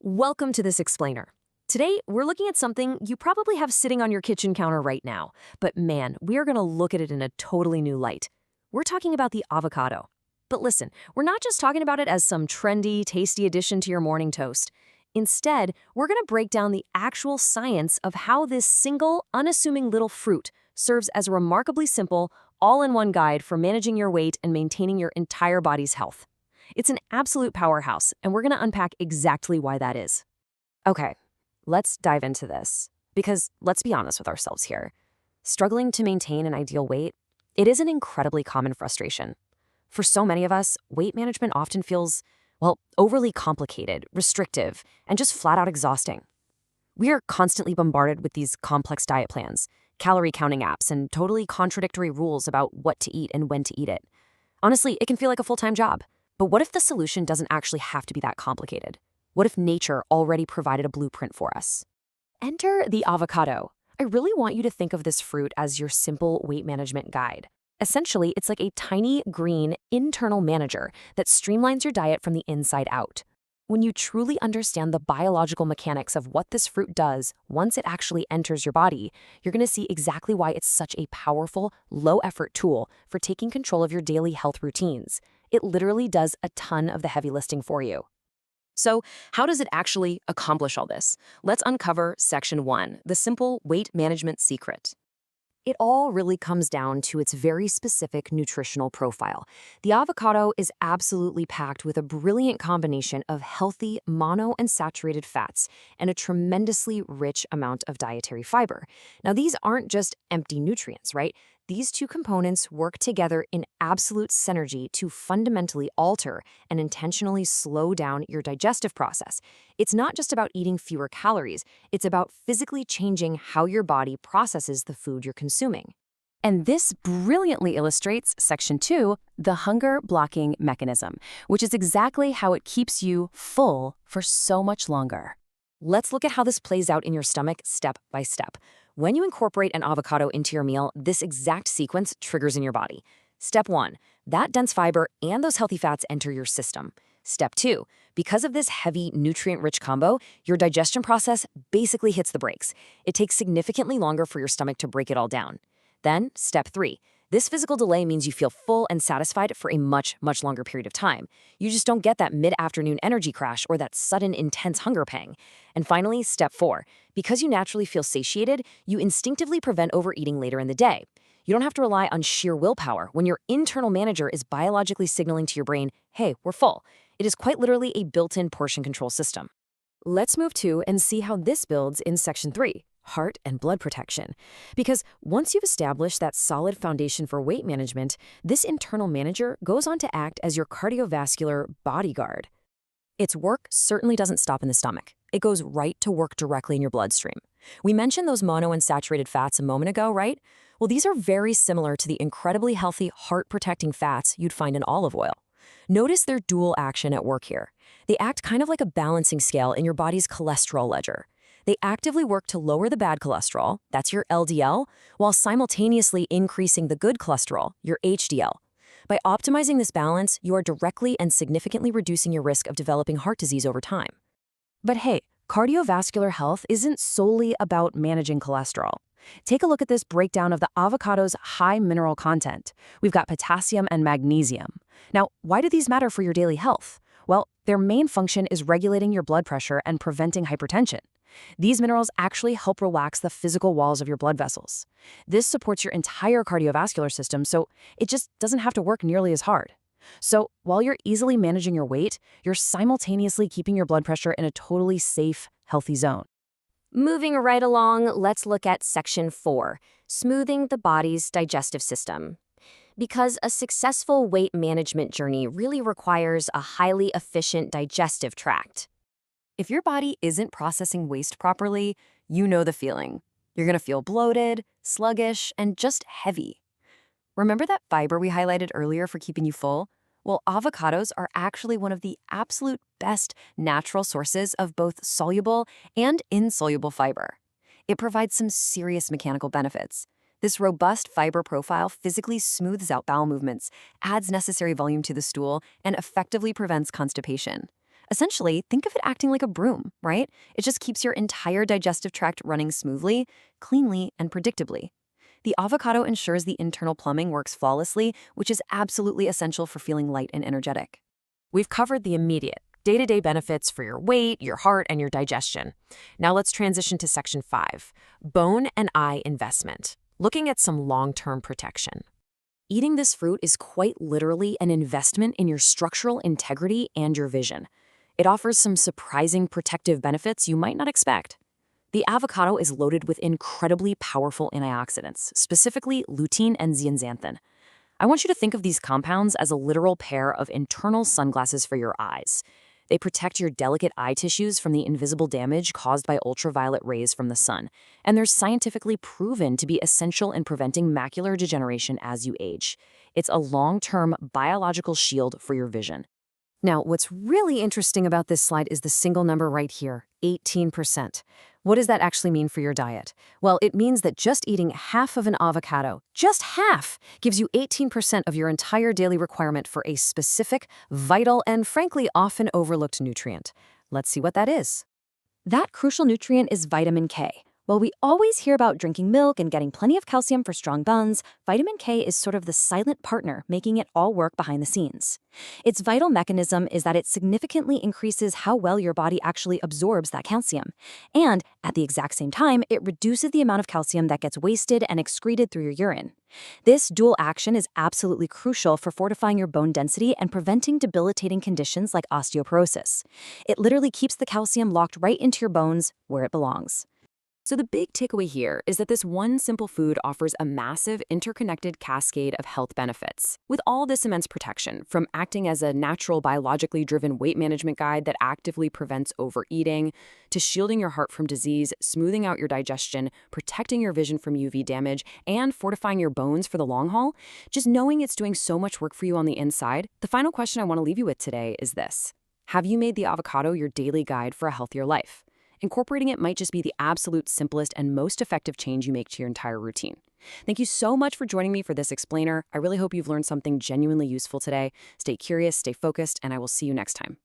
Welcome to this explainer. Today, we're looking at something you probably have sitting on your kitchen counter right now, but man, we are going to look at it in a totally new light. We're talking about the avocado. But listen, we're not just talking about it as some trendy, tasty addition to your morning toast. Instead, we're going to break down the actual science of how this single, unassuming little fruit serves as a remarkably simple, all-in-one guide for managing your weight and maintaining your entire body's health. It's an absolute powerhouse, and we're going to unpack exactly why that is. Okay, let's dive into this. Because let's be honest with ourselves here. Struggling to maintain an ideal weight, it is an incredibly common frustration. For so many of us, weight management often feels, well, overly complicated, restrictive, and just flat out exhausting. We are constantly bombarded with these complex diet plans, calorie counting apps, and totally contradictory rules about what to eat and when to eat it. Honestly, it can feel like a full-time job. But what if the solution doesn't actually have to be that complicated? What if nature already provided a blueprint for us? Enter the avocado. I really want you to think of this fruit as your simple weight management guide. Essentially, it's like a tiny, green, internal manager that streamlines your diet from the inside out. When you truly understand the biological mechanics of what this fruit does once it actually enters your body, you're going to see exactly why it's such a powerful, low-effort tool for taking control of your daily health routines. It literally does a ton of the heavy lifting for you. So, how does it actually accomplish all this? Let's uncover Section 1, the simple weight management secret. It all really comes down to its very specific nutritional profile. The avocado is absolutely packed with a brilliant combination of healthy monounsaturated fats and a tremendously rich amount of dietary fiber. Now, these aren't just empty nutrients, right? These two components work together in absolute synergy to fundamentally alter and intentionally slow down your digestive process. It's not just about eating fewer calories, it's about physically changing how your body processes the food you're consuming. And this brilliantly illustrates Section 2, the hunger blocking mechanism, which is exactly how it keeps you full for so much longer. Let's look at how this plays out in your stomach step by step. When you incorporate an avocado into your meal, this exact sequence triggers in your body. Step 1, that dense fiber and those healthy fats enter your system. Step 2, because of this heavy, nutrient-rich combo, your digestion process basically hits the brakes. It takes significantly longer for your stomach to break it all down. Then, Step 3, this physical delay means you feel full and satisfied for a much, much longer period of time. You just don't get that mid-afternoon energy crash or that sudden, intense hunger pang. And finally, Step 4, because you naturally feel satiated, you instinctively prevent overeating later in the day. You don't have to rely on sheer willpower when your internal manager is biologically signaling to your brain, hey, we're full. It is quite literally a built-in portion control system. Let's move to and see how this builds in Section 3. Heart and blood protection. Because once you've established that solid foundation for weight management, this internal manager goes on to act as your cardiovascular bodyguard. Its work certainly doesn't stop in the stomach. It goes right to work directly in your bloodstream. We mentioned those monounsaturated fats a moment ago, right? Well, these are very similar to the incredibly healthy heart-protecting fats you'd find in olive oil. Notice their dual action at work here. They act kind of like a balancing scale in your body's cholesterol ledger. They actively work to lower the bad cholesterol, that's your LDL, while simultaneously increasing the good cholesterol, your HDL. By optimizing this balance, you are directly and significantly reducing your risk of developing heart disease over time. But hey, cardiovascular health isn't solely about managing cholesterol. Take a look at this breakdown of the avocado's high mineral content. We've got potassium and magnesium. Now, why do these matter for your daily health? Well, their main function is regulating your blood pressure and preventing hypertension. These minerals actually help relax the physical walls of your blood vessels. This supports your entire cardiovascular system, so it just doesn't have to work nearly as hard. So while you're easily managing your weight, you're simultaneously keeping your blood pressure in a totally safe, healthy zone. Moving right along, let's look at Section 4, smoothing the body's digestive system. Because a successful weight management journey really requires a highly efficient digestive tract. If your body isn't processing waste properly, you know the feeling. You're going to feel bloated, sluggish, and just heavy. Remember that fiber we highlighted earlier for keeping you full? Well, avocados are actually one of the absolute best natural sources of both soluble and insoluble fiber. It provides some serious mechanical benefits. This robust fiber profile physically smooths out bowel movements, adds necessary volume to the stool, and effectively prevents constipation. Essentially, think of it acting like a broom, right? It just keeps your entire digestive tract running smoothly, cleanly, and predictably. The avocado ensures the internal plumbing works flawlessly, which is absolutely essential for feeling light and energetic. We've covered the immediate, day-to-day benefits for your weight, your heart, and your digestion. Now let's transition to section 5, bone and eye investment, looking at some long-term protection. Eating this fruit is quite literally an investment in your structural integrity and your vision. It offers some surprising protective benefits you might not expect. The avocado is loaded with incredibly powerful antioxidants, specifically lutein and zeaxanthin. I want you to think of these compounds as a literal pair of internal sunglasses for your eyes. They protect your delicate eye tissues from the invisible damage caused by ultraviolet rays from the sun, and they're scientifically proven to be essential in preventing macular degeneration as you age. It's a long-term biological shield for your vision. Now, what's really interesting about this slide is the single number right here, 18%. What does that actually mean for your diet? Well, it means that just eating half of an avocado, just half, gives you 18% of your entire daily requirement for a specific, vital, and frankly often overlooked nutrient. Let's see what that is. That crucial nutrient is vitamin K. While we always hear about drinking milk and getting plenty of calcium for strong bones, vitamin K is sort of the silent partner making it all work behind the scenes. Its vital mechanism is that it significantly increases how well your body actually absorbs that calcium. And at the exact same time, it reduces the amount of calcium that gets wasted and excreted through your urine. This dual action is absolutely crucial for fortifying your bone density and preventing debilitating conditions like osteoporosis. It literally keeps the calcium locked right into your bones where it belongs. So the big takeaway here is that this one simple food offers a massive interconnected cascade of health benefits. With all this immense protection, from acting as a natural biologically driven weight management guide that actively prevents overeating, to shielding your heart from disease, smoothing out your digestion, protecting your vision from UV damage, and fortifying your bones for the long haul, just knowing it's doing so much work for you on the inside, the final question I want to leave you with today is this. Have you made the avocado your daily guide for a healthier life? Incorporating it might just be the absolute simplest and most effective change you make to your entire routine. Thank you so much for joining me for this explainer. I really hope you've learned something genuinely useful today. Stay curious, stay focused, and I will see you next time.